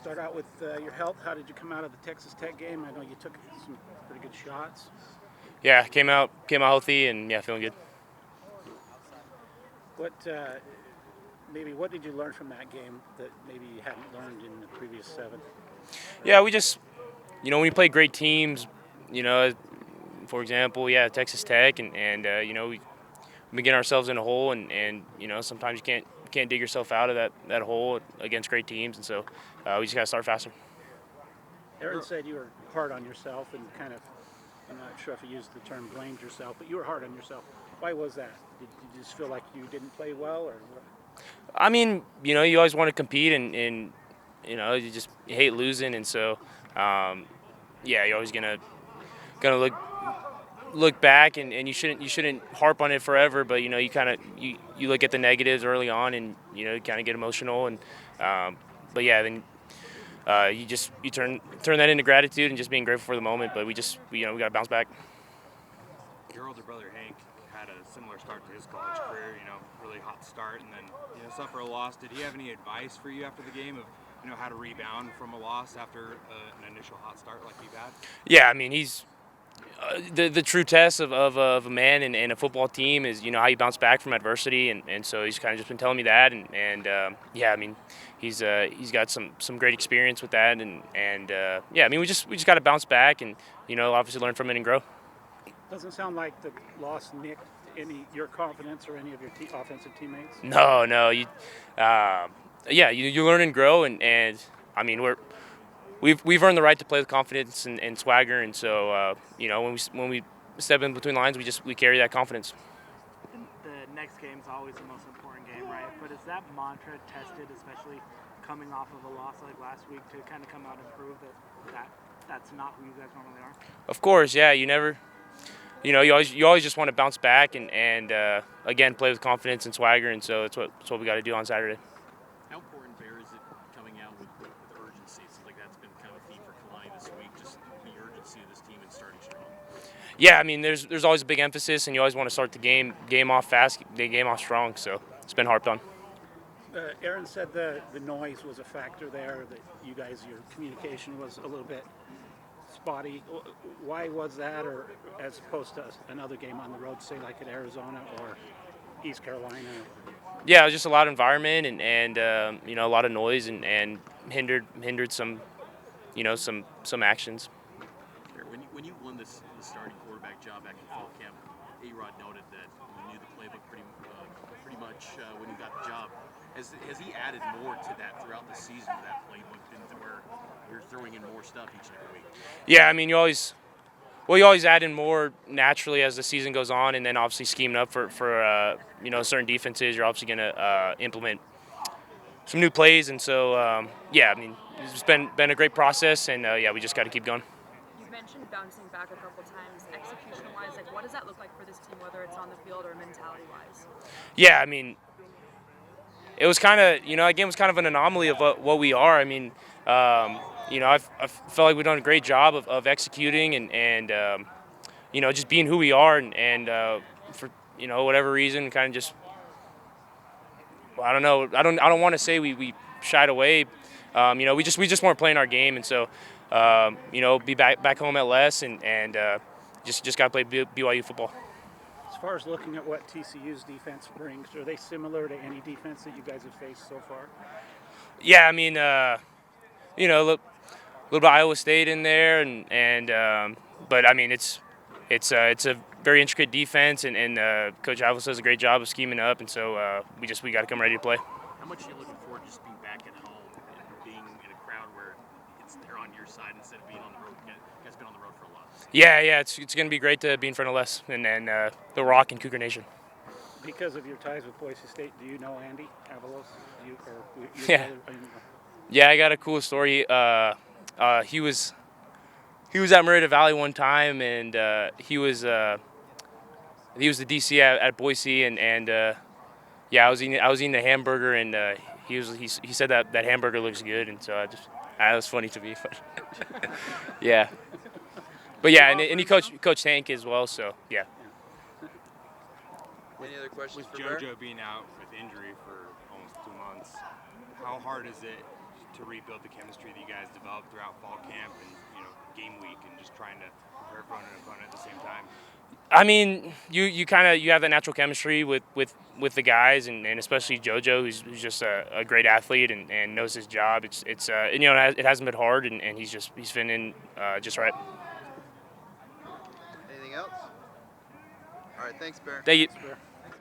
Start out with your health. How did you come out of the Texas Tech game? I know you took some pretty good shots. Yeah, came out healthy and yeah, feeling good. What what did you learn from that game that maybe you hadn't learned in the previous 7? Yeah, we just when you play great teams, for example, Texas Tech and we get ourselves in a hole and sometimes you can't dig yourself out of that hole against great teams, and so we just got to start faster. Aaron said you were hard on yourself and kind of, I'm not sure if he used the term blamed yourself, but you were hard on yourself. Why was that? Did you just feel like you didn't play well, or what? I mean, you always want to compete and you hate losing, and so you're always gonna look back and you shouldn't harp on it forever, but you kind of you look at the negatives early on and you kind of get emotional and but yeah, then you turn that into gratitude and just being grateful for the moment, but we got to bounce back. Your older brother Hank had a similar start to his college career, really hot start and then suffer a loss. Did he have any advice for you after the game of how to rebound from a loss after an initial hot start like you've had? Yeah, I mean, he's the true test of a man and a football team is how you bounce back from adversity, and so he's kind of just been telling me that, and I mean he's got some great experience with that, and I mean we just got to bounce back and obviously learn from it and grow. Doesn't sound like the loss nicked your confidence or any of your offensive teammates. No, you learn and grow, and I mean We've earned the right to play with confidence and swagger, and so when we step in between lines, we carry that confidence. The next game is always the most important game, right? But is that mantra tested, especially coming off of a loss like last week, to kind of come out and prove that's not who you guys normally are? Of course, yeah. You always just want to bounce back and again play with confidence and swagger, and so that's what we got to do on Saturday. How important, Bear, is it coming out with urgency? It seems like that's been kind of a theme for Kalani this week, just the urgency of this team and starting strong. Yeah, I mean, there's always a big emphasis, and you always want to start the game off fast, the game off strong, so it's been harped on. Aaron said the noise was a factor there, that your communication was a little bit spotty. Why was that, or as opposed to another game on the road, say like at Arizona or East Carolina? Yeah, it was just a lot of environment and a lot of noise and hindered some some actions. When you won the starting quarterback job back in fall camp, A-Rod noted that you knew the playbook pretty much when you got the job. Has he added more to that throughout the season, to that playbook, to where you're throwing in more stuff each and every week? Yeah, I mean you always add in more naturally as the season goes on, and then obviously scheming up for certain defenses, you're obviously going to implement some new plays, and so I mean it's been a great process, and we just got to keep going. You've mentioned bouncing back a couple times. Execution-wise, what does that look like for this team, whether it's on the field or mentality-wise? Yeah, I mean it was kind of again was kind of an anomaly of what we are. I mean. I felt like we've done a great job of executing and just being who we are and for whatever reason kind of just I don't know I don't want to say we shied away. We just weren't playing our game, and so be back home at less and just got to play BYU football. As far as looking at what TCU's defense brings, are they similar to any defense that you guys have faced so far? Yeah, I mean. A little bit of Iowa State in there, and but I mean it's a very intricate defense, and Coach Avils does a great job of scheming up, and so we got to come ready to play. How much are you looking forward to just being back at home and being in a crowd where they're on your side instead of being on the road? You guys been on the road for a lot. Yeah, it's going to be great to be in front of Les and the Rock and Cougar Nation. Because of your ties with Boise State, do you know Andy Avalos? Yeah. Yeah, I got a cool story. He was at Merida Valley one time, and he was the DC at Boise, and I was eating a hamburger, and he said that hamburger looks good, and so that was funny to me. But yeah, and he coached Hank as well, so yeah. Any other questions with for Bear? JoJo being out with injury for almost 2 months, how hard is it to rebuild the chemistry that you guys developed throughout fall camp and game week, and just trying to prepare for an opponent at the same time? I mean, you kind of have that natural chemistry with the guys, and especially JoJo, who's just a great athlete and knows his job. It's it hasn't been hard, and he's fitting in just right. Anything else? All right, thanks, Bear. Thank you. Bear.